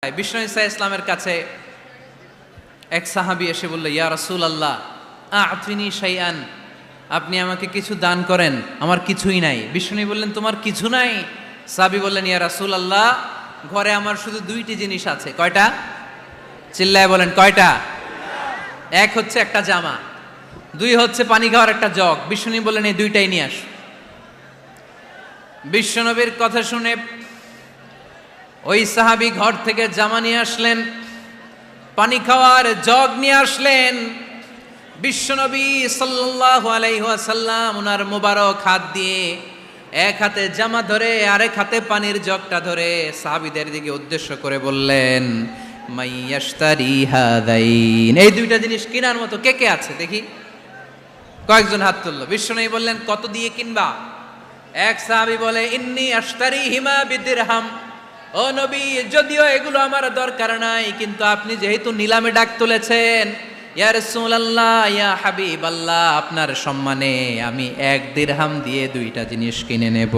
বিষ্ণু ইসা ইসলামের কাছে এক সাহাবী এসে বলল, ইয়া রাসূলুল্লাহ আ'তিনি শাইআন, আপনি আমাকে কিছু দান করেন, আমার কিছুই নাই। বিষ্ণু বললেন, তোমার কিছু নাই? সাহাবী বললেন, ইয়া রাসূলুল্লাহ ঘরে আমার শুধু দুইটি জিনিস আছে। কয়টা? চিল্লায় বলেন, কয়টা? এক হচ্ছে একটা জামা, দুই হচ্ছে পানি খাওয়ার একটা জগ। বিষ্ণু বললেন, এই দুইটাই নিয়ে আস। বিশ্বনবীর কথা শুনে ওই সাহাবী ঘর থেকে জামা নিয়ে আসলেন, পানি খাওয়ার জগ নিয়ে আসলেন। বিশ্বনবী সাল্লাল্লাহু আলাইহি ওয়াসাল্লাম ওনার মোবারক হাত দিয়ে এক হাতে জামা ধরে আরেক হাতে পানির জগটা ধরে সাহাবীদের দিকে উদ্দেশ্য করে বললেন, মাইয়াশতারি হাদাইন, এই দুইটা জিনিস কেনার মতো কে কে আছে দেখি? কয়েকজন হাত তুলল। বিশ্বনবী বললেন, কত দিয়ে কিনবা? এক সাহাবী বলে, ইন্নী আশতারিহিমা বিদিরহাম, ও নবী যদিও এগুলো আমার দরকার নাই, কিন্তু আপনি যেহেতু নিলামে ডাক তুলেছেন, ইয়া রাসূলুল্লাহ ইয়া হাবিবাল্লাহ, আপনার সম্মানে আমি 1 দিরহাম দিয়ে দুইটা জিনিস কিনে নেব।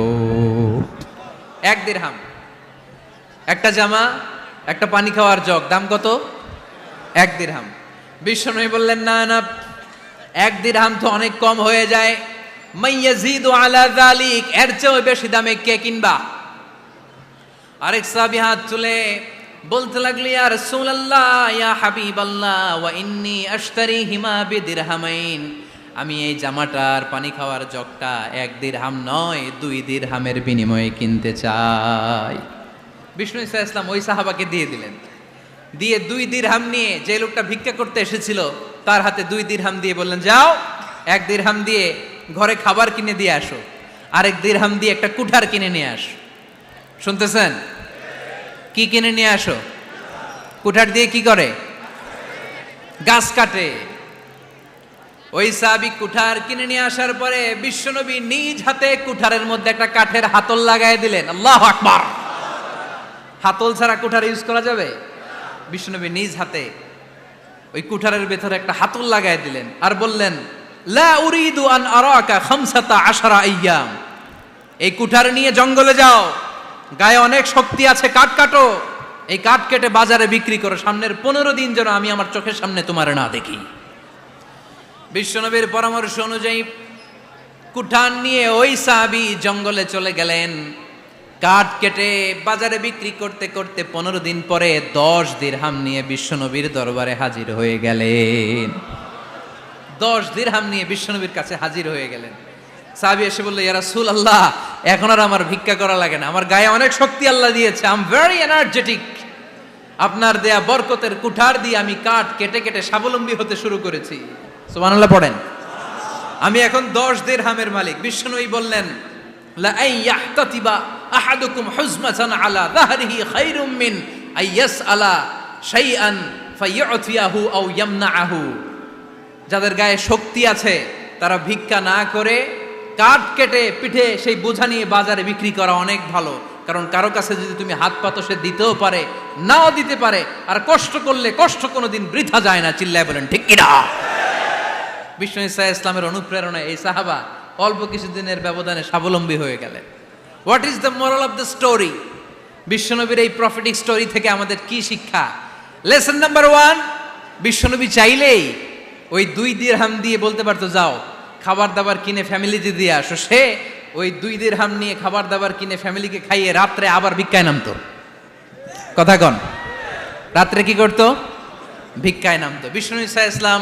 1 দিরহাম, একটা জামা, একটা পানি খাওয়ার জগ, দাম কত? 1 দিরহাম। বিশ্বনবী বললেন, না না, 1 দিরহাম তো অনেক কম হয়ে যায়, মাইয়াজিদু আলা যালিক, এর চেয়ে বেশি দামে কে কিনবা? আরেক সাহাবী হাত তুলে বলতে লাগলো, ইয়া রাসূলুল্লাহ ইয়া হাবিবাল্লাহ ওয়া ইন্নী আশতারিহিমা বিদিরহামাইন, আমি এই জামাটার পানি খাওয়ার জগটা 1 দিরহাম নয় 2 দিরহামের বিনিময়ে কিনতে চাই। বিষ্ণু ইসা ইসলাম ওই সাহাবাকে দিয়ে দিলেন। দিয়ে 2 দিরহাম নিয়ে যে লোকটা ভিক্ষা করতে এসেছিল তার হাতে 2 দিরহাম দিয়ে বললেন, যাও 1 দিরহাম দিয়ে ঘরে খাবার কিনে দিয়ে আসো, আরেক দিরহাম দিয়ে একটা কুঠার কিনে নিয়ে আসো। শুনতেছেন? কি কিনে নিয়ে আসো? কুঠার দিয়ে কি করে? গাছ কাটে। ওই সাহাবী কুঠার কিনে নিয়ে আসার পরে বিশ্বনবী নিজ হাতে কুঠারের মধ্যে একটা কাঠের হাতল লাগাই দিলেন। আল্লাহু আকবার! হাতল ছাড়া কুঠার ইউজ করা যাবে? বিশ্বনবী নিজ হাতে ওই কুঠারের ভেতরে একটা হাতল লাগাই দিলেন আর বললেন, লা উরিদু আন আরাকা 15 আইয়াম, এই কুঠার নিয়ে জঙ্গলে যাও, গায়ে অনেক শক্তি আছে, কাঠ কাটো, এই কাঠ কেটে বাজারে বিক্রি করো, সামনের 15 দিন যেন আমি আমার চোখের সামনে তোমার না দেখি। বিশ্বনবীর পরামর্শ অনুযায়ী কুঠার নিয়ে ওই সাহাবী জঙ্গলে চলে গেলেন। কাঠ কেটে বাজারে বিক্রি করতে করতে 15 দিন পরে 10 দিরহাম নিয়ে বিশ্বনবীর দরবারে হাজির হয়ে গেলেন। 10 দিরহাম নিয়ে বিশ্বনবীর কাছে হাজির হয়ে গেলেন। সাহাবী এসে বলল, ইয়া রাসূলুল্লাহ এখন আর আমার ভিক্ষা করা লাগে না, আমার গায়ে অনেক শক্তি আল্লাহ দিয়েছে, আই এম ভেরি এনার্জেটিক, আপনার দেয়া বরকতের কুঠার দিয়ে আমি কাঠ কেটে কেটে স্বাবলম্বী হতে শুরু করেছি। সুবহানাল্লাহ পড়েন। আমি এখন 10 দিরহামের মালিক। বিশ্বনবী বললেন, লা আইয়াহতাতিবা আহাদুকুম হুজমাতান আলা যাহরিহি খায়রুম মিন আইয়াসআলা শাইআন ফায়ু'তিয়াহু আও ইয়ামনাহু, যাদের গায়ে শক্তি আছে তারা ভিক্ষা না করে কাঠ কেটে পিঠে সেই বোঝা নিয়ে বাজারে বিক্রি করা অনেক ভালো, কারণ কারো কাছে যদি তুমি হাত পাতো সে দিতেও পারে, নাও দিতে পারে, আর কষ্ট করলে কষ্ট কোনোদিন বৃথা যায় না। চিল্লায় বলেন ঠিক কিনা? বিষ্ণু ইসা ইসলামের অনুপ্রেরণায় এই সাহাবা অল্প কিছুদিনের ব্যবধানে স্বাবলম্বী হয়ে গেলেন। What is the moral of the story? বিশ্বনবীর এই প্রফেটিক স্টোরি থেকে আমাদের কি শিক্ষা? লেসন নাম্বার 1, বিশ্বনবী চাইলেই ওই 2 দিরহাম দিয়ে বলতে পারতো, যাও খাবার দাবার কিনে ফ্যামিলিতে দিয়ে আসো। সে ওই 2 দিরহাম নিয়ে খাবার দাবার কিনে ফ্যামিলিকে খাইয়ে রাত্রে আবার ভিক্ষায় নামতো। কথা কন, রাত্রে কি করতো? ভিক্ষায় নামতো। বিষ্ণু ইসা ইসলাম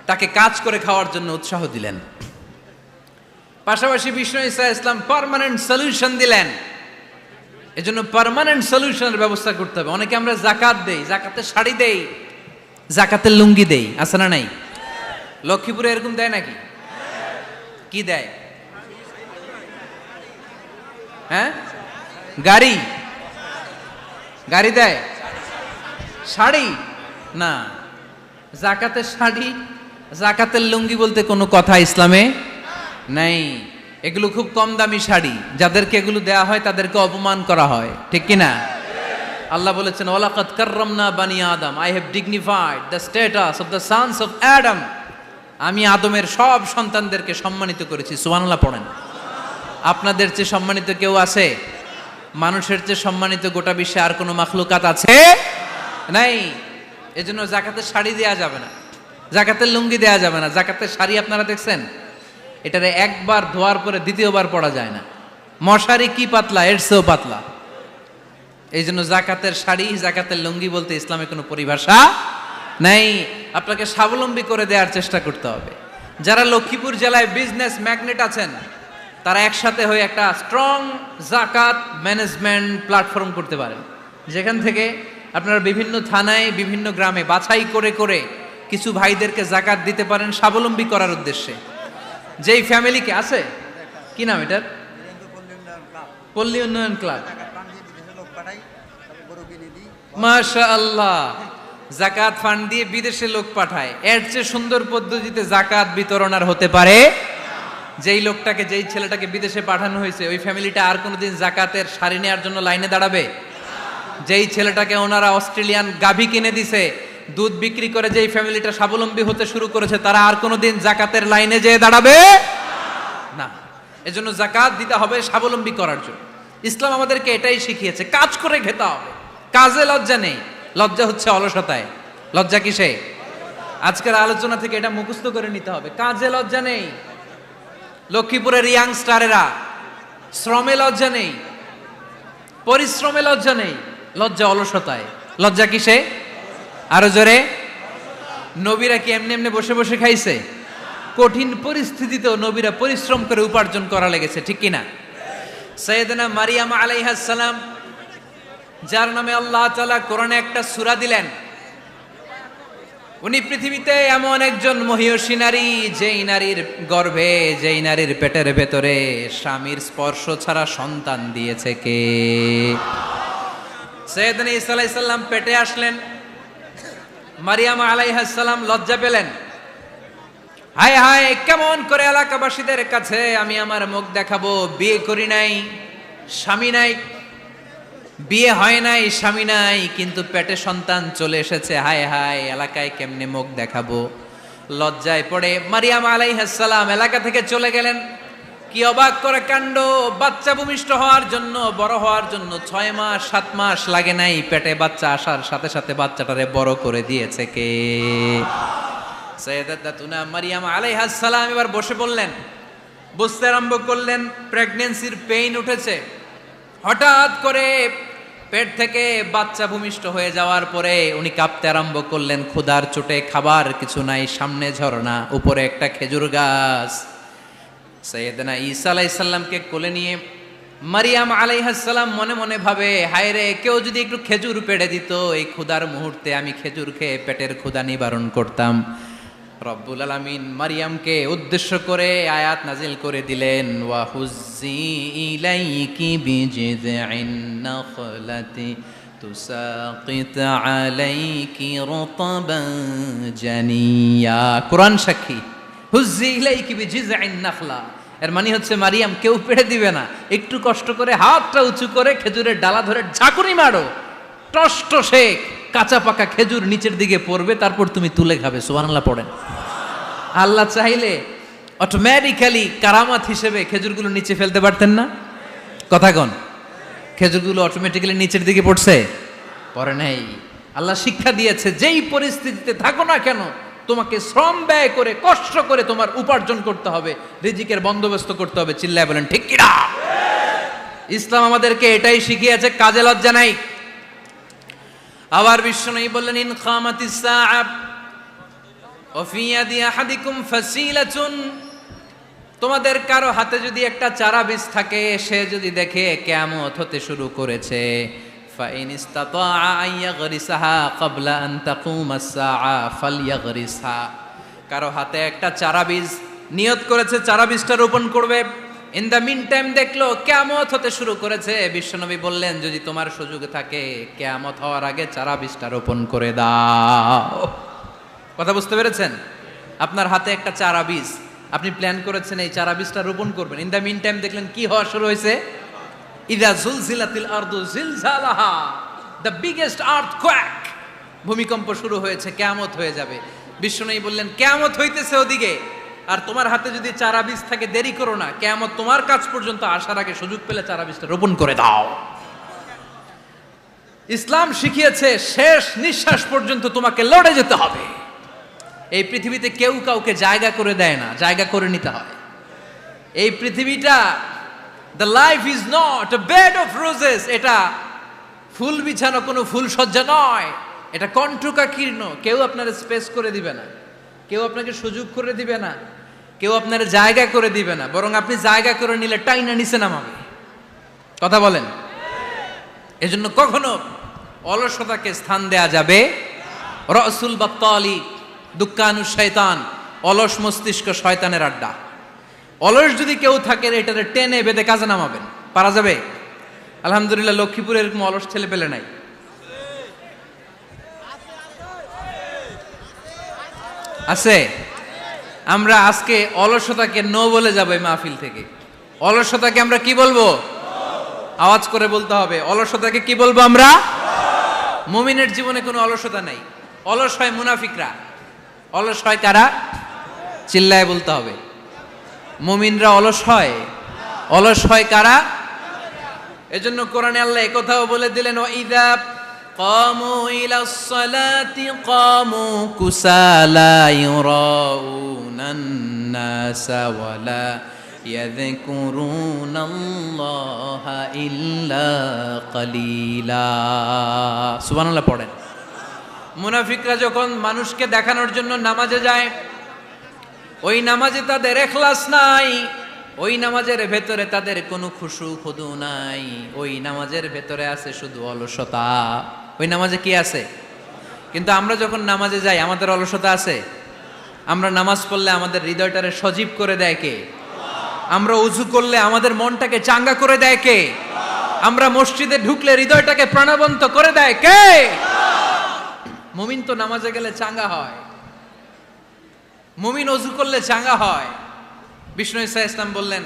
তাকে কাজ করে খাওয়ার জন্য উৎসাহ দিলেন। পাশাপাশি বিষ্ণু ইসা ইসলাম পার্মানেন্ট সলিউশন দিলেন। এজন্য পার্মানেন্ট সলিউশনের ব্যবস্থা করতে হবে। অনেকে আমরা যাকাত দেই, যাকাতের শাড়ি দেই, যাকাতের লুঙ্গি দেই, আছে না নাই? লক্ষ্মীপুরে এরকম দেয় নাকি? কি দেয়? হ্যাঁ, গাড়ি, গাড়ি দেয়, শাড়ি না। যাকাতের শাড়ি, যাকাতের লুঙ্গি বলতে কোনো কথা ইসলামে নাই। এগুলো খুব কম দামি শাড়ি, যাদেরকে এগুলো দেয়া হয় তাদেরকে অপমান করা হয়, ঠিক কিনা? আল্লাহ বলেছেন, ওয়ালাকাদ কাররামনা বানি আদম, I have dignified the status of the sons of Adam, আমি আদমের সব সন্তানদেরকে সম্মানিত করেছি। সুবহানাল্লাহ পড়েন। আপনাদের চেয়ে সম্মানিত কেউ আছে? মানুষের চেয়ে সম্মানিত গোটা বিশ্বে আর কোনো মাখলুকাত আছে নাই। এজন্য জাকাতের শাড়ি দেয়া যাবে না, জাকাতের লুঙ্গি দেয়া যাবে না। জাকাতের শাড়ি আপনারা দেখছেন, এটারে একবার ধোয়ার পরে দ্বিতীয়বার পরা যায় না। মশারি কি পাতলা, এর চেয়েও পাতলা। এই জন্য জাকাতের শাড়ি, জাকাতের লুঙ্গি বলতে ইসলামে কোনো পরিভাষা নাই। আপনাকে স্বাবলম্বী করে দেওয়ার চেষ্টা করতে হবে। যারা লক্ষ্মীপুর জেলায় বিজনেস ম্যাগনেট আছেন, তারা একসাথে হয়ে একটা স্ট্রং জাকাত ম্যানেজমেন্ট প্ল্যাটফর্ম করতে পারেন, যেখান থেকে আপনারা বিভিন্ন থানায়, বিভিন্ন গ্রামে বাছাই করে করে কিছু ভাইদেরকে জাকাত দিতে পারেন স্বাবলম্বী করার উদ্দেশ্যে। যেই ফ্যামিলিকে আছে, কি নাম এটার, পল্লী উন্নয়ন ক্লাব, মাশাআল্লাহ, জাকাত ফান্ড দিয়ে বিদেশে লোক পাঠায়। এর চেয়ে সুন্দর পদ্ধতিতে জাকাত বিতরণ আর হতে পারে? যেই লোকটাকে, যেই ছেলেটাকে বিদেশে পাঠানো হয়েছে, ওই ফ্যামিলিটা আর কোনোদিন জাকাতের শাড়ি নেওয়ার জন্য লাইনে দাঁড়াবে? যেই ছেলেটাকে ওনারা অস্ট্রেলিয়ান গাভী কিনে দিছে, দুধ বিক্রি করে যেই ফ্যামিলিটা স্বাবলম্বী হতে শুরু করেছে, তারা আর কোনোদিন জাকাতের লাইনে যেয়ে দাঁড়াবে না। এজন্য জাকাত দিতে হবে স্বাবলম্বী করার জন্য। ইসলাম আমাদেরকে এটাই শিখিয়েছে, কাজ করে খেতে হবে। কাজে লজ্জা নেই, লজ্জা হচ্ছে অলসতায়। লজ্জা কিসে? আজকের আলোচনা থেকে এটা মুখস্থ করে নিতে হবে, কাজে লজ্জা নেই। লক্ষ্মীপুরের ইয়াংস্টারেরা শ্রমে লজ্জা নেই, পরিশ্রমে লজ্জা নেই, লজ্জা অলসতায়। লজ্জা কিসে? আরো জোরে। নবীরা কি এমনি এমনি বসে বসে খাইছে? কঠিন পরিস্থিতিতেও নবীরা পরিশ্রম করে উপার্জন করা লেগেছে, ঠিক কিনা? সাইয়েদনা মারিয়াম আলাইহিস সালাম, যার নামে আল্লাহ তাআলা কোরআনে একটা সূরা দিলেন, উনি পৃথিবীতে এমন একজন মহিয়সী নারী, যেই নারীর গর্ভে, যেই নারীর পেটের ভেতরে স্বামীর স্পর্শ ছাড়া সন্তান দিয়েছে কে? সাইয়েদনা ঈসা আলাইহিস সালাম পেটে আসলেন। মারিয়াম আলাইহিস সালাম লজ্জা পেলেন। হায় হায়, কেমন করে এলাকাবাসীদের কাছে আমি আমার মুখ দেখাবো? বিয়ে করি নাই, স্বামী নাই, বিয়ে হয় নাই, স্বামী নাই, কিন্তু পেটে সন্তান চলে এসেছে। হায় হায়, এলাকায় কেমনে মুখ দেখাবো? লজ্জায় পড়ে মারিয়াম আলাইহিস সালাম এলাকা থেকে চলে গেলেন। কি অবাক করে কাণ্ড! বাচ্চা ভূমিষ্ঠ হওয়ার জন্য, বড় হওয়ার জন্য 6 মাস 7 মাস লাগে নাই, পেটে বাচ্চা আসার সাথে সাথে বাচ্চাটারে বড় করে দিয়েছে কে? সাইয়েদাতুনা মারিয়াম আলাইহিস সালাম এবার বসে পড়লেন, বুঝতে আরম্ভ করলেন প্রেগন্যান্সির পেইন উঠেছে। হঠাৎ করে পেট থেকে বাচ্চা ভূমিষ্ঠ হয়ে যাওয়ার পরে উনি কাঁপতে আরম্ভ করলেন। ক্ষুধার চোটে খাবার কিছু নাই, সামনে ঝরনা, উপরে একটা খেজুর গাছ। সাইয়েদনা ঈসা আলাইহিস সালামকে কোলে নিয়ে মারিয়াম আলাইহিস সালাম মনে মনে ভাবে, হায় রে, কেউ যদি একটু খেজুর পেড়ে দিত, এই ক্ষুধার মুহূর্তে আমি খেজুর খেয়ে পেটের ক্ষুধা নিবারণ করতাম। রব্বুল আলামিন মারিয়ামকে উদ্দেশ্য করে আয়াত নাজিল করে দিলেন, ওয়া হুজ্জি ইলাইকি বিজিযিন নাখলাতি তুসাকিত আলাইকি রতবান জানিয়া। কোরআন সাক্ষী, হুজ্জি ইলাইকি বিজিযিন নাখলা, এর মানে হচ্ছে মারিয়াম, কেউ পেড়ে দিবে না, একটু কষ্ট করে হাতটা উঁচু করে খেজুরের ডালা ধরে ঝাঁকুনি মারো, টষ্ট শেখ, কাঁচা পাকা খেজুর নিচের দিকে পড়বে, তারপর তুমি তুলে খাবে। সুবহানাল্লাহ পড়েন। আল্লাহ চাইলে অটোমেটিক্যালি কারামাত হিসেবে খেজুরগুলো নিচে ফেলতে পারতেন না? কথা কন, খেজুরগুলো অটোমেটিক্যালি নিচের দিকে পড়ছে? পড়ে নাই। আল্লাহ শিক্ষা দিয়েছে, যেই পরিস্থিতিতে থাকো না কেন, তোমাকে শ্রম ব্যয় করে, কষ্ট করে তোমার উপার্জন করতে হবে, রিজিকের বন্দোবস্ত করতে হবে। চিল্লায় বলেন ঠিক কিনা? ইসলাম আমাদেরকে এটাই শিখিয়েছে, কাজে লজ্জা নাই। আবার বিশ্বনবী বললেন, ইন খামাতিস সাআ ওয়া ফি ইয়াদি আহাদিকুম ফাসিলাতুন, তোমাদের কারো হাতে যদি একটা চারা বীজ থাকে, সে যদি দেখে কিয়ামত হতে শুরু করেছে, ফাইন ইসতাতাআ আন ইয়াগরিসাহা ক্বাবলা আন তাকুমাস সাআ ফালইয়াগরিসহা। কারো হাতে একটা চারা বীজ নিয়ত করেছে, চারা বীজটা রোপণ করবে, ইন দ্য মিন টাইম দেখলো কিয়ামত হতে শুরু করেছে, বিশ্বনবী বললেন, যদি তোমার সুযোগ থাকে কিয়ামত হওয়ার আগে চারা বীজটা রোপণ করে দাও। কথা বুঝতে পেরেছেন? আপনার হাতে একটা চারা বীজ, আপনি প্ল্যান করেছেন এই চারা বীজটা রোপণ করবেন। ইন দ্য মিন টাইম দেখলেন কি হওয়া শুরু হয়েছে? ইযা জুলজিলাতিল আরদু জিলজালাহা, দ্য বিগেস্ট আর্থকোয়েক, ভূমিকম্প শুরু হয়েছে, কিয়ামত হয়ে যাবে। বিশ্বনবী বললেন, কিয়ামত হইতেছে ওদিকে, আর তোমার হাতে যদি চারা বীজ থাকে দেরি করো না, কিয়ামত তোমার কাছ পর্যন্ত আসার আগে সুযোগ পেলে চারা বীজটা রোপণ করে দাও। ইসলাম শিখিয়েছে শেষ নিঃশ্বাস পর্যন্ত তোমাকে লড়ে যেতে হবে। এই পৃথিবীতে কেউ কাউকে জায়গা করে দেয় না, জায়গা করে নিতে হয়। এই পৃথিবীটা, the life is not a bed of roses, এটা ফুল বিছানো কোনো ফুল সজ্জা নয়, এটা কণ্টকাকীর্ণ। কেউ আপনার স্পেস করে দিবে না, কেউ আপনাকে সুযোগ করে দিবে না, কেউ আপনার জায়গা করে দিবে না, বরং আপনি জায়গা করে নিলে টাইনা নিচে নামাবে। কথা বলেন। এজন্য কখনো অলসতাকে স্থান দেয়া যাবে। রসুল বাত্তালি দুঃখানু শয়তান, অলস মস্তিষ্ক শয়তানের আড্ডা। অলস যদি কেউ থাকে এটাতে টেনে বেঁধে কাজে নামাবেন, পারা যাবে? আলহামদুলিল্লাহ লক্ষ্মীপুরে এরকম অলস ছেলে পেলে নাই। আছে? আমরা আজকে অলসতাকে নো বলে যাবো এই মাহফিল থেকে। অলসতাকে আমরা কি বলবো? আওয়াজ করে বলতে হবে। অলসতাকে কি বলবো আমরা? মুমিনের জীবনে কোনো অলসতা নাই। অলস হয় মুনাফিকরা। অলস হয় কারা? চিল্লায় বলতে হবে। মুমিনরা অলস হয়? অলস হয় কারা? এজন্য কোরআনে আল্লাহ একথাও বলে দিলেন, ওয়াইদা কামু ইলাস সালাতি কামু কুসালা ইউরাউনান নাসা ওয়ালা ইয়াযকুরুনাল্লাহা ইল্লা কালিলা। সুবহানাল্লাহ পড়েন। মুনাফিকরা যখন মানুষকে দেখানোর জন্য নামাজে যায়, ওই নামাজে তাদের ইখলাস নাই, ওই নামাজের ভেতরে তাদের কোনো খুশু খুদু নাই, ওই নামাজের ভেতরে আছে শুধু অলসতা। ওই নামাজে কি আছে? কিন্তু আমরা যখন নামাজে যাই আমাদের অলসতা আছে? আমরা নামাজ পড়লে আমাদের হৃদয়টারে সজীব করে দেয় কে? আমরা উযু করলে আমাদের মনটাকে চাঙ্গা করে দেয় কে? আমরা মসজিদে ঢুকলে হৃদয়টাকে প্রাণবন্ত করে দেয় কে? মুমিন তো নামাজে গেলে চাঙ্গা হয়, মুমিন ওযু করলে চাঙ্গা হয়। বিষ্ণু ঈসা ইসলাম বললেন,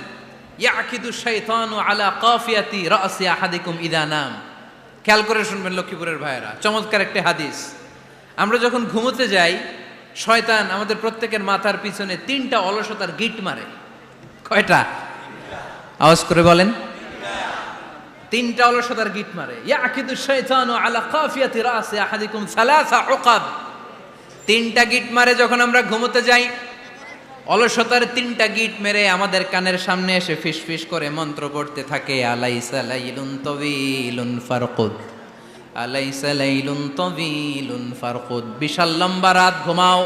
ইয়াকিদু শাইতানু আলা কাফিয়াতি রাসি আহাদিকুম ইদা নাম। খেয়াল করে শুনবেন লক্ষ্মীপুরের ভাইয়েরা, চমৎকার একটা হাদিস। আমরা যখন ঘুমোতে যাই, শয়তান আমাদের প্রত্যেকের মাথার পিছনে 3টা অলসতার গিট মারে। কয়টা? আওয়াজ করে বলেন। 3টা অলসতার গিট মারে। ইয়াকিদু শাইতানু আলা কাফিয়াতি রাসি আহাদিকুম সালাসা উকাব। 3টা গিট মারে যখন আমরা ঘুমোতে যাই। অলসতার 3টা গিট মেরে আমাদের কানের সামনে এসে ফিসফিস করে মন্ত্র পড়তে থাকে, আলাইসা লাইলুন তাওয়িলুন ফারকুদ, আলাইসা লাইলুন তাওয়িলুন ফারকুদ। বিশাল লম্বা রাত, ঘুমাও।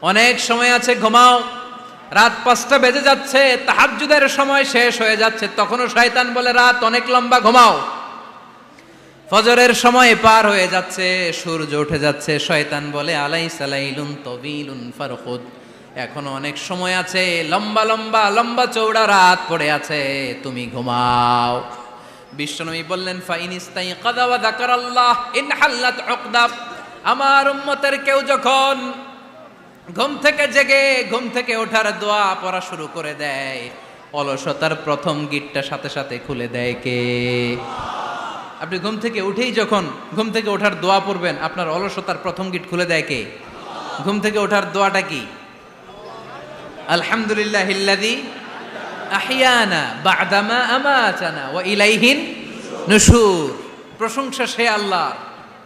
অনেক সময় আছে, ঘুমাও। রাত 5টা বেজে যাচ্ছে, তাহাজ্জুদের সময় শেষ হয়ে যাচ্ছে, তখনও শয়তান বলে রাত অনেক লম্বা, ঘুমাও। ফজরের সময় পার হয়ে যাচ্ছে, সূর্য উঠে যাচ্ছে, শয়তান বলে আলাইসা লাইলুন তাওয়িলুন ফারকুদ, এখনো অনেক সময় আছে, লম্বা লম্বা লম্বা চৌড়া রাত পড়ে আছে, তুমি ঘুমাও। বিশ্বনবী বললেন, ফাইন ইস্তাইকাযা ওয়া যাকারাল্লাহ ইনহাল্লাত উকদা। আমার উম্মতের কেউ যখন ঘুম থেকে জেগে ঘুম থেকে ওঠার দোয়া পড়া শুরু করে দেয়, অলসতার প্রথম গিটটা সাথে সাথে খুলে দেয় কে? আপনি ঘুম থেকে উঠেই যখন ঘুম থেকে ওঠার দোয়া পড়বেন, আপনার অলসতার প্রথম গিট খুলে দেয় কে? ঘুম থেকে ওঠার দোয়াটা কি? আলহামদুলিল্লাহিল্লাযী আহইয়ানা বা'দামা আমাতানা ওয়া ইলাইহিন নুশুর। প্রশংসা সে আল্লাহ,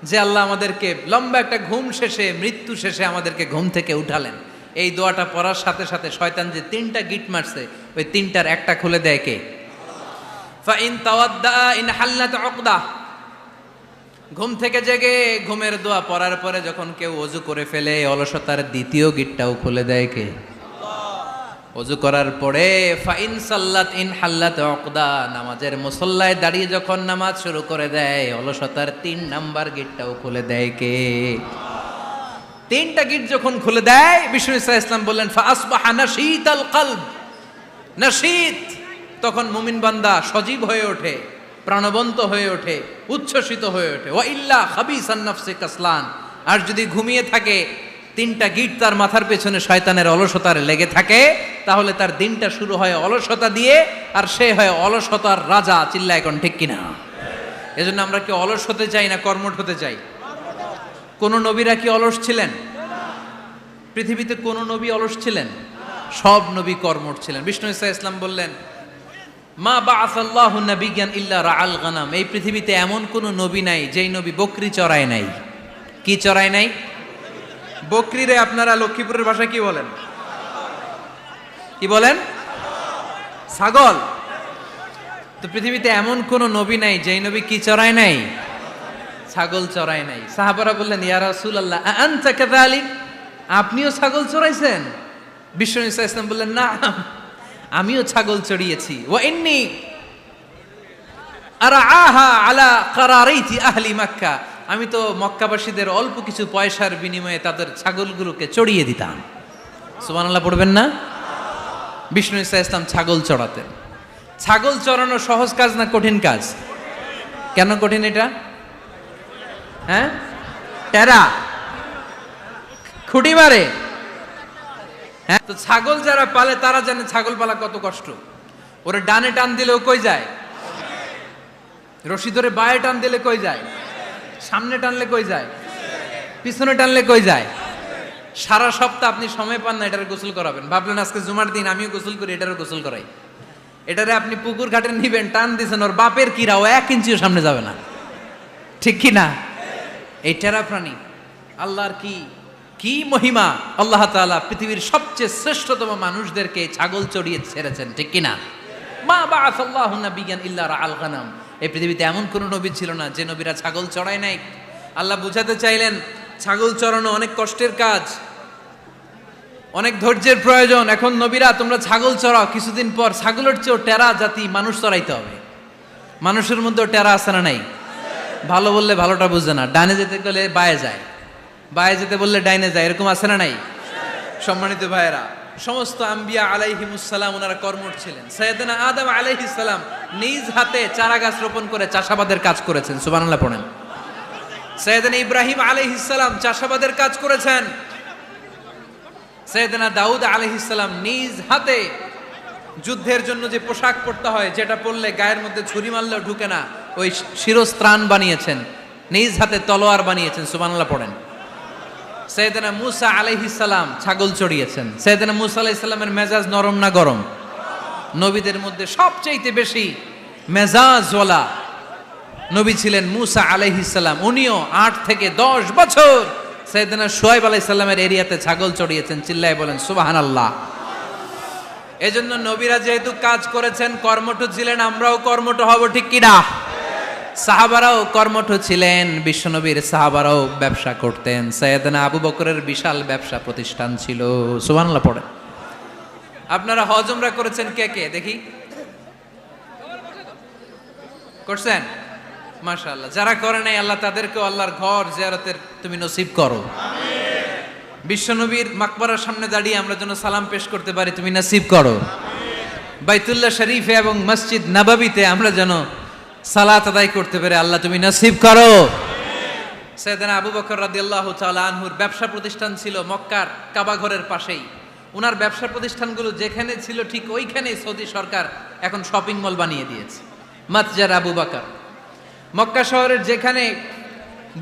যে আল্লাহ আমাদেরকে লম্বা একটা ঘুম শেষে, মৃত্যু শেষে আমাদেরকে ঘুম থেকে উঠালেন। এই দোয়াটা পড়ার সাথে সাথে শয়তান যে 3টা গিট মারছে, ওই 3টার একটা খুলে দেয় কে? ফাইন তাওয়াদ্দা ইনহাল্লাত উকদা। ঘুম থেকে জেগে ঘুমের দোয়া পড়ার পরে যখন কেউ ওযু করে ফেলে, অলসতার দ্বিতীয় গিটটাও খুলে দেয় কে? ওযু করার পরে ফাইন সাল্লাত ইনহাল্লাত উকদা, নামাজের মুসল্লায় দাঁড়িয়ে যখন নামাজ শুরু করে দেয়, অলসতার 3 নাম্বার গিটটাও খুলে দেয় কে? 3টা গিট যখন খুলে দেয়, বিষ্ণু ঈসা ইসলাম বললেন, ফাআসবাহা নাশীতাল কলব। নাশীত, তখন মুমিন বান্দা সজীব হয়ে ওঠে, প্রাণবন্ত হয়ে ওঠে, উচ্ছ্বসিত হয়ে ওঠে। ওয়া ইল্লা খাবিসান নাফসি কাসলান। আর যদি ঘুমিয়ে থাকে, 3টা গিট তার মাথার পেছনে শয়তানের অলসতার লেগে থাকে, তাহলে তার দিনটা শুরু হয় অলসতা দিয়ে, আর সে হয় অলসতার রাজা। চিল্লা এখন ঠিক কিনা? এজন্য আমরা কি অলস হতে চাই না কর্মঠ হতে চাই? কোন নবীরা কি অলস ছিলেন? পৃথিবীতে কোন নবী অলস ছিলেন? সব নবী কর্মঠ ছিলেন। বিষ্ণু ঈসা ইসলাম বললেন, মা বাআসাল্লাহু নাবিয়্যান ইল্লা রাআল গানাম, এই পৃথিবীতে এমন কোন নবী নাই যেই নবী বকরি চড়ায় নাই। কি চড়ায় নাই? বকরিরে আপনারা লক্ষ্মীপুরের ভাষায় কি বলেন? কি বলেন? ছাগল। তো পৃথিবীতে এমন কোন নবী নাই যেই নবী কি চড়ায় নাই? ছাগল চড়ায় নাই। সাহাবারা বললেন, ইয়া রাসূলুল্লাহ আনতা কাযালিক, আপনিও ছাগল চড়াইছেন? বিশ্বনবী সাল্লাল্লাহু আলাইহি ওয়াসাল্লাম বললেন, না, আমিও ছাগল চড়িয়েছি। ওয়া ইন্নী আরআহা আলা কারারাইতি আহলি মক্কা, আমি তো মক্কাবাসীদের অল্প কিছু পয়সার বিনিময়ে তাদের ছাগলগুলোকে চড়িয়ে দিতাম। সুবহানাল্লাহ পড়বেন না? বিষ্ণু ইসা ইসলাম ছাগল চড়াতেন। ছাগল চড়ানো সহজ কাজ না কঠিন কাজ? কেন কঠিন এটা? হ্যাঁ, টেরা খুঁটি মারে। হ্যাঁ, তো ছাগল যারা পালে তারা জানে ছাগল পালা কত কষ্ট। ওরে ডানে টান দিলেও কই যায়? রশি ধরে বায়ে টান দিলে কই যায়? সামনে টানলে কই যায়? পিছনে টানলে কই যায়? সারা সপ্তাহ আপনি সময় পান না এটার গোসল করাবেন। ভাবলেন আজকে জুমার দিন আমিও গোসল করি, এটারও গোসল করাই। এটারে আপনি পুকুর ঘাটে নিবেন, টান দিছেন, ওর বাপের কিরা ও 1 ইঞ্চিও সামনে যাবে না। ঠিক কি না? এই টেরা প্রাণী আল্লাহর কি কি মহিমা! আল্লাহ তাআলা পৃথিবীর সবচেয়ে শ্রেষ্ঠতম মানুষদেরকে ছাগল চড়িয়ে ছেড়েছেন। ঠিক কি না? মা বাআসাল্লাহু নাবিয়্যান ইল্লা রাআল গানাম, এই পৃথিবীতে এমন কোন নবী ছিল না যে নবীরা ছাগল চড়ায় নাই। আল্লাহ বুঝাতে চাইলেন ছাগল চড়ানো অনেক কষ্টের কাজ, অনেক ধৈর্যের প্রয়োজন। এখন নবীরা তোমরা ছাগল চড়াও, কিছুদিন পর ছাগলের চেয়েও টেরা জাতি মানুষ চড়াইতে হবে। মানুষের মধ্যেও টেরা আছে না নাই? ভালো বললে ভালোটা বুঝে না, ডানে যেতে গেলে বায়ে যায়, বায়ে যেতে বললে ডাইনে যায়, এরকম আছে না নাই? সম্মানিত ভাইয়েরা, সমস্ত আম্বিয়া আলাইহিমুস সালাম ওনারা কর্মঠ ছিলেন। সাইয়েদনা আদম আলাইহিস সালাম নিজ হাতে চারা গাছ রোপণ করে চাষাবাদের কাজ করেছেন। সুবহানাল্লাহ পড়েন। সাইয়েদনা ইব্রাহিম আলাইহিস সালাম চাষাবাদের কাজ করেছেন। সাইয়েদনা দাউদ আলাইহিস সালাম নিজ হাতে যুদ্ধের জন্য যে পোশাক পরতে হয়, যেটা পরলে গায়ের মধ্যে ছুরি মারলেও ঢুকে না, ওই শিরস্ত্রাণ বানিয়েছেন, নিজ হাতে তলোয়ার বানিয়েছেন। সুবহানাল্লাহ পড়েন। সাইয়েদনা মূসা আলাইহিস সালাম ছাগল চড়িয়েছেন। সাইয়েদনা মূসা আলাইহিস সালামের মেজাজ নরম না গরম? নবীদের মধ্যে সবচেয়ে বেশি মেজাজওয়ালা নবী ছিলেন মূসা আলাইহিস সালাম। উনিও 8 থেকে 10 বছর সাইয়েদনা শুআয়ব আলাইহিস সালামের এরিয়াতে ছাগল চড়িয়েছেন। চিল্লায় বলেন সুবহানাল্লাহ। এজন্য নবীরা যেহেতু কাজ করেছেন, কর্মঠ ছিলেন, আমরাও কর্মঠ হব। ঠিক কি না? সাহাবারাও কর্মঠ ছিলেন, বিশ্বনবীর সাহাবারাও ব্যবসা করতেন। সাইয়েদনা আবু বকরের বিশাল ব্যবসা প্রতিষ্ঠান ছিল। সুবহানাল্লাহ পড়েন। আপনারা হজ উমরা করেছেন কে কে দেখি? করছেন? মাশাআল্লাহ। যারা করে নাই আল্লাহ তাদেরকেও আল্লাহর ঘর জিয়ারতের তুমি নসিব করো। আমিন। বিশ্বনবীর মাকবারার সামনে দাঁড়িয়ে আমরা যেন সালাম পেশ করতে পারি, তুমি নসিব করো। বাইতুল্লাহ শরীফে এবং মসজিদ নববীতে আমরা যেন সালাত আদায় করতে পারে, আল্লাহ তুমি নসিব করো। সাইয়েদনা আবু বকর রাদিয়াল্লাহু তাআলা আনহুর ব্যবসা প্রতিষ্ঠান ছিল মক্কার কাবা ঘরের পাশেই। উনার ব্যবসা প্রতিষ্ঠানগুলো যেখানে ছিল ঠিক ওইখানেই সৌদি সরকার এখন শপিং মল বানিয়ে দিয়েছে, মাতজার আবু বকর। মক্কা শহরের যেখানে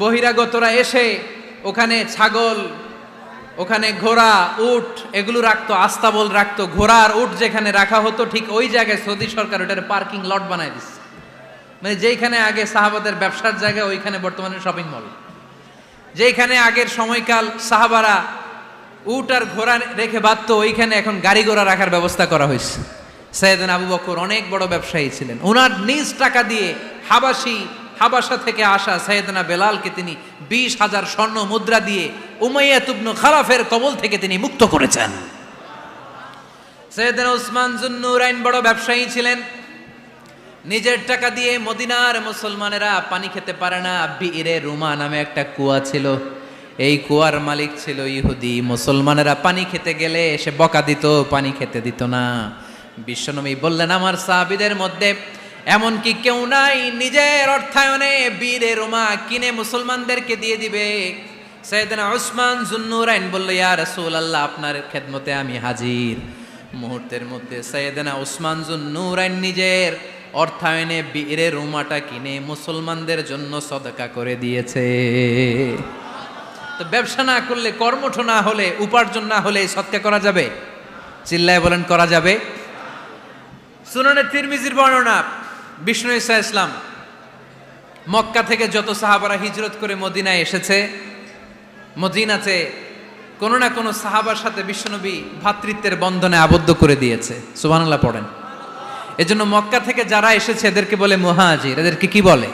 বহিরাগতরা এসে ওখানে ছাগল, ওখানে ঘোড়া, উট এগুলো রাখতো, আস্তাবল রাখতো, ঘোড়া আর উট যেখানে রাখা হতো ঠিক ওই জায়গায় সৌদি সরকার ওটার পার্কিং লট বানায় দিচ্ছে। মানে যেখানে আগে সাহাবাদের ব্যবসার জায়গা, ওইখানে বর্তমানে শপিং মল। যেখানে আগের সময়কাল সাহাবারা উট আর ঘোড়া রেখে বাঁধতো, ওইখানে এখন গাড়ি ঘোড়া রাখার ব্যবস্থা করা হয়েছে। সাইয়েদনা আবু বকর অনেক বড় ব্যবসায়ী ছিলেন। ওনার নিজ টাকা দিয়ে হাবাসা থেকে আসা সাইয়েদনা বেলালকে তিনি 20,000 স্বর্ণ মুদ্রা দিয়ে উমাইয়া ইবনে খালাফের কবল থেকে তিনি মুক্ত করেছেন। সাইয়েদনা উসমান যুন্নুরাইন বড় ব্যবসায়ী ছিলেন। নিজের টাকা দিয়ে মদিনার মুসলমানেরা পানি খেতে পারে না, বিইরে রুমা নামে একটা কুয়া ছিল, এই কুয়ার মালিক ছিল ইহুদি। মুসলমানেরা পানি খেতে গেলে এসে বকা দিত, পানি খেতে দিত না। বিশ্বনবী বললেন, আমার সাহাবীদের মধ্যে এমন কি কেউ নাই নিজের অর্থায়নে বীরে রোমা কিনে মুসলমানদেরকে দিয়ে দিবে? সাইয়েদনা উসমান যুন্নুরাইন বলল, ইয়া রাসূলুল্লাহ, আপনার খেদমতে আমি হাজির। মুহূর্তের মধ্যে সাইয়েদনা উসমান যুন্নুরাইন নিজের অর্থায়নে বীরে রোমাটা কিনে মুসলমানদের জন্য সদকা করে দিয়েছে। তো ব্যবসা না করলে, কর্মঠ না হলে, উপার্জন না হলে সদকা করা যাবে? চিল্লায় বলেন করা যাবে? সুনানে তিরমিজির বর্ণনা, বিষ্ণু ঈসা ইসলাম মক্কা থেকে যত সাহাবারা হিজরত করে মদিনায় এসেছে, মদিনাতে কোনো না কোনো সাহাবার সাথে বিশ্বনবী ভ্রাতৃত্বের বন্ধনে আবদ্ধ করে দিয়েছে। সুবহানাল্লাহ পড়েন। এজন্য মক্কা থেকে যারা এসেছে এদেরকে বলে মুহাজির, এদেরকে কি বলে?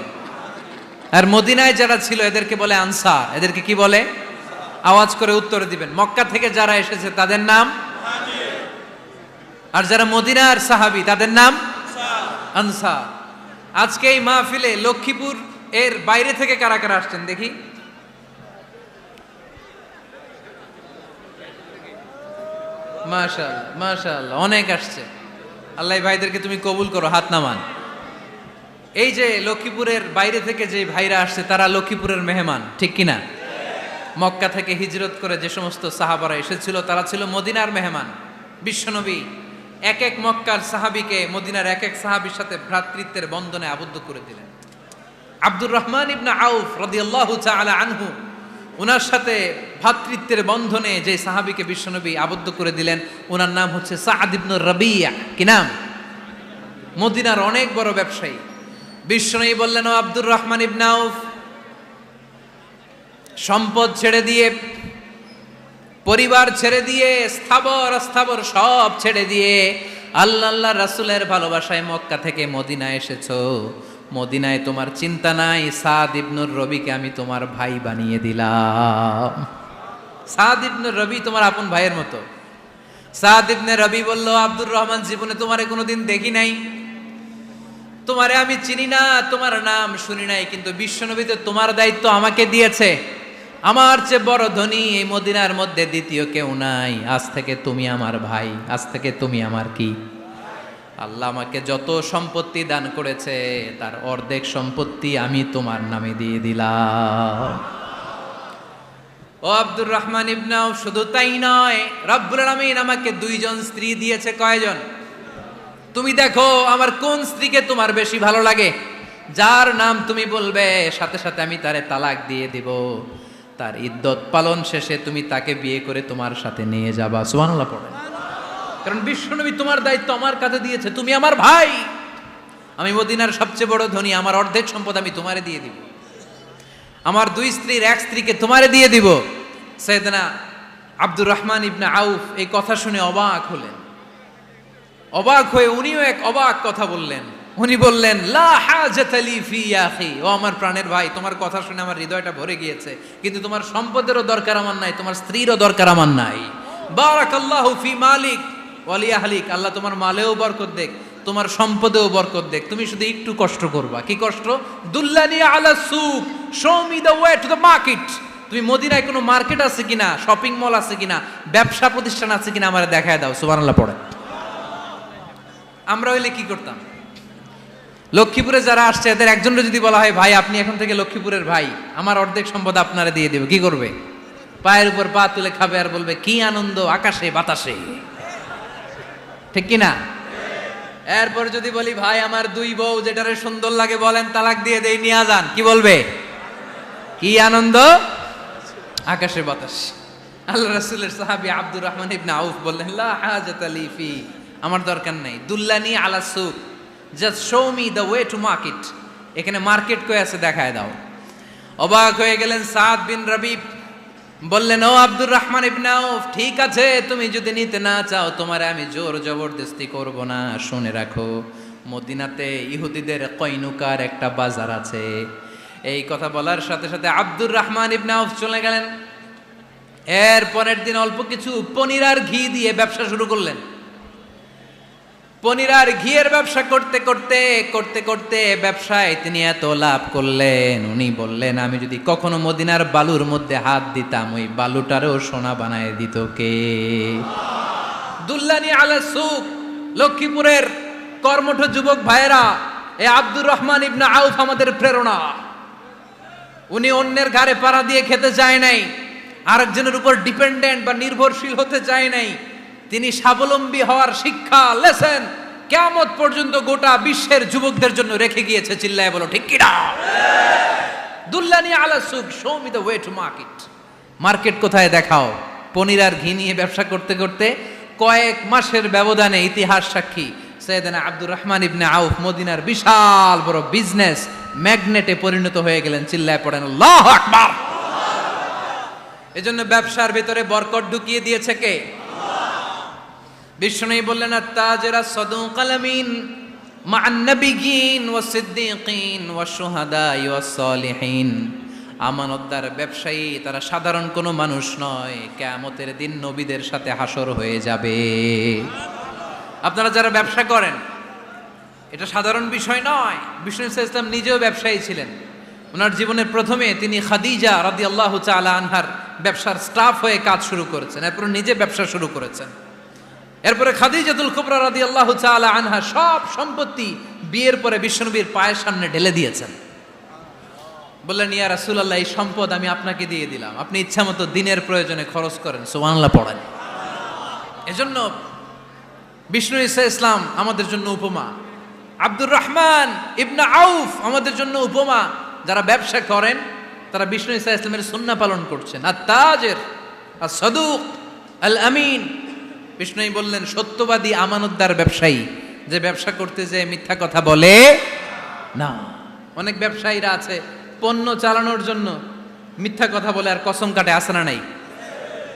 আর মদিনায় যারা ছিল এদেরকে বলে আনসার, এদেরকে কি বলে? আওয়াজ করে উত্তর দিবেন। মক্কা থেকে যারা এসেছে তাদের নাম মুহাজির, আর যারা মদিনার সাহাবী তাদের নাম আনসার। আজকে এই মাহফিলে লক্ষ্মীপুর এর বাইরে থেকে কারা কারা আসছেন দেখি? মাশাআল্লাহ, মাশাআল্লাহ, অনেক আসছে। আল্লাহ ভাইদেরকে তুমি কবুল করো, হাত নামান। এই যে লক্ষ্মীপুরের বাইরে থেকে যে ভাইরা আসছে তারা লক্ষ্মীপুরের মেহমান, ঠিক কিনা? মক্কা থেকে হিজরত করে যে সমস্ত সাহাবারা এসেছিল তারা ছিল মদিনার মেহমান। বিশ্বনবী এক এক মক্কার সাহাবীকে মদিনার এক এক সাহাবীর সাথে ভ্রাতৃত্বের বন্ধনে আবদ্ধ করে দিলেন। আব্দুর রহমান ইবনে আউফ রাদিয়াল্লাহু তাআলা আনহু, ওনার সাথে ভ্রাতৃত্বের বন্ধনে যে সাহাবীকে বিশ্বনবী আবদ্ধ করে দিলেন ওনার নাম হচ্ছে সাদ ইবনে রাবিয়া। কি নাম? মদিনার অনেক বড় ব্যবসায়ী। বিশ্বনবী বললেন, ও আব্দুর রহমান ইবনে আউফ, সম্পদ ছেড়ে দিয়ে, পরিবার ছেড়ে দিয়ে, স্থাবর অস্থাবর সব ছেড়ে দিয়ে আল্লাহ রাসূলের ভালোবাসায় মক্কা থেকে মদিনায় এসেছো। মদিনায় তোমার চিন্তা নাই, সাদ ইবনুর রবিকে আমি তোমার ভাই বানিয়ে দিলাম। সাদ ইবনুর রবি তোমার আপন ভাইয়ের মতো। সাদ ইবনে রবি বলল, আব্দুর রহমান, জীবনে তোমারে কোনোদিন দেখি নাই, তোমারে আমি চিনি না, তোমার নাম শুনি নাই, কিন্তু বিশ্বনবী তো তোমার দায়িত্ব আমাকে দিয়েছে। আমার চেয়ে বড় ধনী এই মদিনার মধ্যে দ্বিতীয় কেউ নাই। আজ থেকে তুমি আমার ভাই, আজ থেকে তুমি আমার কি? আল্লাহ আমাকে যত সম্পত্তি দান করেছে তার অর্ধেক সম্পত্তি আমি তোমার নামে দিয়ে দিলাম। ও আব্দুর রহমান ইবনে আউফ, শুধু তাই নয়, রব্বুল আলামিন আমাকে দুইজন স্ত্রী দিয়েছে। কয়জন? তুমি দেখো আমার কোন স্ত্রীকে তোমার বেশি ভালো লাগে, যার নাম তুমি বলবে সাথে সাথে আমি তারে তালাক দিয়ে দিব। তার ইদ্যত পালন শেষে তুমি তাকে বিয়ে করে তোমার সাথে নিয়ে যাবা। সুবহানাল্লাহ পড়েন। কারণ বিশ্বনবী তোমার দায়িত্ব আমার কাছে দিয়েছে, তুমি আমার ভাই, আমি মদিনার সবচেয়ে বড় ধনী, আমার অর্ধেক সম্পদ আমি তোমারে দিয়ে দিব, আমার দুই স্ত্রীর এক স্ত্রীকে তোমারে দিয়ে দিব। সাইয়েদনা আব্দুর রহমান ইবনে আউফ এই কথা শুনে অবাক হলেন। অবাক হয়ে উনিও এক অবাক কথা বললেন। উনি বললেন, লা হাজাতা লি ফি ইয়া আখি, ও আমার প্রাণের ভাই, তোমার কথা শুনে আমার হৃদয়টা ভরে গিয়েছে, কিন্তু তোমার সম্পদেরও দরকার আমার নাই, তোমার স্ত্রীরও দরকার আমার নাই। বারাকাল্লাহু ফি মালিক ওয়া লি আহলিক, আল্লাহ তোমার মালেও বরকত দেখ, তোমার সম্পদেও বরকত দেখ। তুমি শুধু একটু কষ্ট করবা। কি কষ্ট? দুল্লানি আলা সুক, show me the way to the market. তুমি মদিনায় কোনো মার্কেট আছে কিনা, শপিং মল আছে কিনা, ব্যবসা প্রতিষ্ঠান আছে কিনা আমারে দেখায় দাও। সুবহানাল্লাহ পড়ে। আমরা হইলে কি করতাম? লক্ষ্মীপুরে যারা আসছে এদের একজনের যদি বলা হয়, ভাই আপনি এখন থেকে লক্ষ্মীপুরের ভাই, আমার অর্ধেক সম্পদ আপনারে দিয়ে দেব, কি করবে? পায়ের উপর পা তুলে খাবে আর বলবে, কি আনন্দ আকাশে বাতাসে, ঠিক কিনা? এরপর যদি বলি, ভাই আমার দুই বউ, যেটারে সুন্দর লাগে বলেন তালাক দিয়ে দেই, নিয়ে যান, কি বলবে? কি আনন্দ আকাশে বাতাস। আল্লাহ রাসূলের সাহাবী আব্দুর রহমান ইবনে আউফ বললেন, লা হাজাতা লি ফি, আমার দরকার নাই, দুল্লানি আলা সুক, just show me the way to market, এখানে মার্কেট কই আছে দেখায় দাও। অবাক হয়ে গেলেন সাদ বিন রবি, বললেন, ও আব্দুর রহমান ইবনে আউফ, ঠিক আছে, তুমি যদি নিতে না চাও তোমারে আমি জোর জবরদস্তি করব না। শুনে রাখো, মদিনাতে ইহুদিদের কয়নুকার একটা বাজার আছে। এই কথা বলার সাথে সাথে আব্দুর রহমান ইবনে আউফ চলে গেলেন। এর পরের দিন অল্প কিছু পনির আর ঘি দিয়ে ব্যবসা শুরু করলেন। পনির আর ঘিয়ের ব্যবসা করতে করতে করতে করতে ব্যবসায় তিনি এত লাভ করলেন, উনি বললেন, আমি যদি কখনো মদিনার বালুর মধ্যে হাত দিতাম ওই বালুটারও সোনা বানায় দিত কে? দুল্লানি আলা সুক। লক্ষ্মীপুরের কর্মঠ যুবক ভাইয়েরা, এ আব্দুর রহমান ইবনে আউফ আমাদের প্রেরণা। উনি অন্যের ঘাড়ে পাড়া দিয়ে খেতে চায় নাই, আরেকজনের উপর ডিপেন্ডেন্ট বা নির্ভরশীল হতে চায় নাই। তিনি স্বাবলম্বী হওয়ার শিক্ষা, লেসেন কিয়ামত পর্যন্ত গোটা বিশ্বের যুবকদের জন্য রেখে গিয়েছে। চিল্লায় বলো ঠিক কিনা? দুল্লানি আলা সুক, show me the way to market. Market কোথায় দেখাও। পনির আর ঘি নিয়ে ব্যবসা করতে করতে কয়েক মাসের ব্যবধানে ইতিহাস সাক্ষী সাইয়েদনা আব্দুর রহমান ইবনে আউফ মদিনার বিশাল বড় বিজনেস ম্যাগনেটে পরিণত হয়ে গেলেন। চিল্লায় পড়েন আল্লাহু আকবার। এজন্য ব্যবসার ভিতরে বরকত ঢুকিয়ে দিয়েছে কে? বিষ্ণু বললেন আত-তাজিরা সাদুকাল আমিন মা'আন নাবিয়্যিন ওয়াস সিদ্দীকিন ওয়াশ শুহাদাই ওয়াস সালিহিন। আমানতদার ব্যবসায়ী তারা সাধারণ কোনো মানুষ নয়, কিয়ামতের দিন নবীদের সাথে হাসর হয়ে যাবে। আপনারা যারা ব্যবসা করেন, এটা সাধারণ বিষয় নয়। বিষ্ণু ইসলাম নিজেও ব্যবসায়ী ছিলেন। ওনার জীবনের প্রথমে তিনি খাদিজা রাদিয়াল্লাহু তাআলা আনহার ব্যবসার স্টাফ হয়ে কাজ শুরু করেছেন, এরপর নিজে ব্যবসা শুরু করেছেন। এরপরে খাদিজাতুল কুবরা রাদিয়াল্লাহু তাআলা আনহা সব সম্পত্তি বিয়ের পরে বিশ্বনবীর পায়ের সামনে ঢেলে দিয়েছেন। বললেন, ইয়া রাসূলুল্লাহ, এই সম্পদ আমি আপনাকে দিয়ে দিলাম, আপনি ইচ্ছামতো দিনের প্রয়োজনে খরচ করেন। সুবহানাল্লাহ পড়েন। এজন্য বিষ্ণু ইসলাম আমাদের জন্য উপমা, আব্দুর রহমান ইবনে আউফ আমাদের জন্য উপমা। যারা ব্যবসা করেন তারা বিষ্ণু ইসলামের সুন্নাহ পালন করছেন। আত-তাজির আস-সাদুক আল আমিন। বিষ্ণুই বললেন সত্যবাদী আমানতদার ব্যবসায়ী, যে ব্যবসা করতে যে মিথ্যা কথা বলে না। অনেক ব্যবসায়ীরা আছে পণ্য চালানোর জন্য মিথ্যা কথা বলে আর কসম কাটে, আছে না নাই?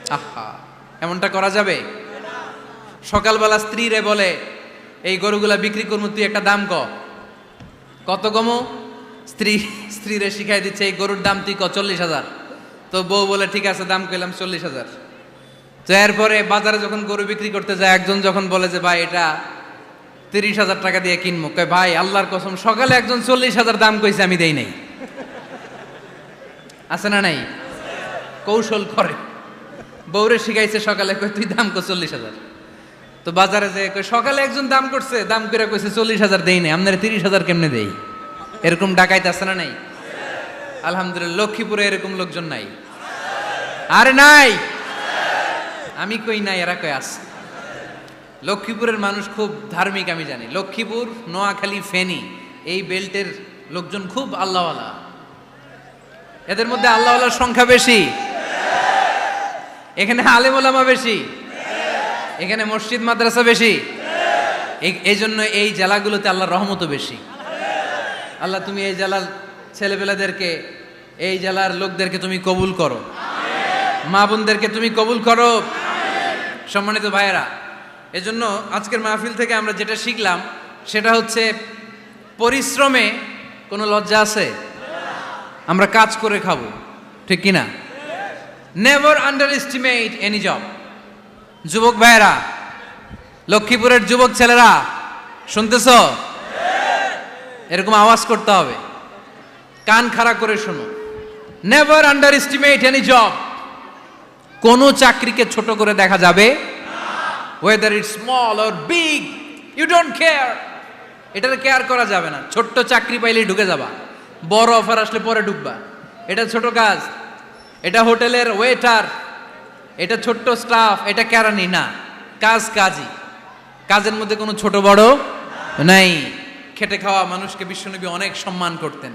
আহা, এমনটা করা যাবে? সকালবেলা স্ত্রীরে বলে, এই গরুগুলা বিক্রি করবো, তুই একটা দাম কত কমো? স্ত্রীরে শিখাই দিচ্ছে, এই গরুর দাম তুই 40,000। তো বউ বলে ঠিক আছে, দাম কইলাম 40,000। তো এরপরে বাজারে যখন গরু বিক্রি করতে যায়, একজন যখন বলে যে ভাই এটা 30,000 টাকা দিয়ে কিনবো, কয় ভাই আল্লাহর কসম সকালে একজন 40,000 দাম কইছে, আমি দেই নাই। আছে না নাই? কৌশল করে। বউরে শিখাইছে সকালে, কয় তুই দাম কর 40,000। তো বাজারে যে সকালে একজন দাম করছে, দাম করে কইছে 40,000 দেই নাই, আপনারা 30,000 কেমনে দেই? এরকম ডাকাইত আছে না নাই? আলহামদুলিল্লাহ লক্ষ্মীপুরে এরকম লোকজন নাই। আরে নাই, আমি কই নাই, এরা কই আছে। লক্ষ্মীপুরের মানুষ খুব ধার্মিক, আমি জানি। লক্ষ্মীপুর, নোয়াখালী, ফেনী এই বেল্টের লোকজন খুব আল্লাহওয়ালা। এদের মধ্যে আল্লাহওয়ালার সংখ্যা বেশি, এখানে আলেম ওলামা বেশি, এখানে মসজিদ মাদ্রাসা বেশি। এই জন্য এই জেলাগুলোতে আল্লাহর রহমতও বেশি। আল্লাহ তুমি এই জেলার ছেলেপেলেদেরকে, এই জেলার লোকদেরকে তুমি কবুল করো, মা বোনদেরকে তুমি কবুল করো। সম্মানিত ভাইয়েরা, এজন্য আজকের মাহফিল থেকে আমরা যেটা শিখলাম সেটা হচ্ছে পরিশ্রমে কোনো লজ্জা আছে? আমরা কাজ করে খাবো, ঠিক কিনা? Never under estimate any job. যুবক ভাইয়েরা, লক্ষ্মীপুরের যুবক ছেলেরা শুনতেছ? এরকম আওয়াজ করতে হবে, কান খাড়া করে শোনো। Never under estimate any job. কোন চাকরিকে ছোট করে দেখা যাবে, whether it's small or big, you don't care. এটার কেয়ার করা যাবে না। ছোট্ট চাকরি পাইলে ঢুকে যাবা, বড় অফার আসলে পরে ঢুকবা। এটা ছোট কাজ, এটা হোটেলের ওয়েটার, এটা ছোট্ট স্টাফ, এটা কেরানি না। কাজ কাজই, কাজের মধ্যে কোনো ছোট বড় নাই। খেটে খাওয়া মানুষকে বিশ্বনবী অনেক সম্মান করতেন।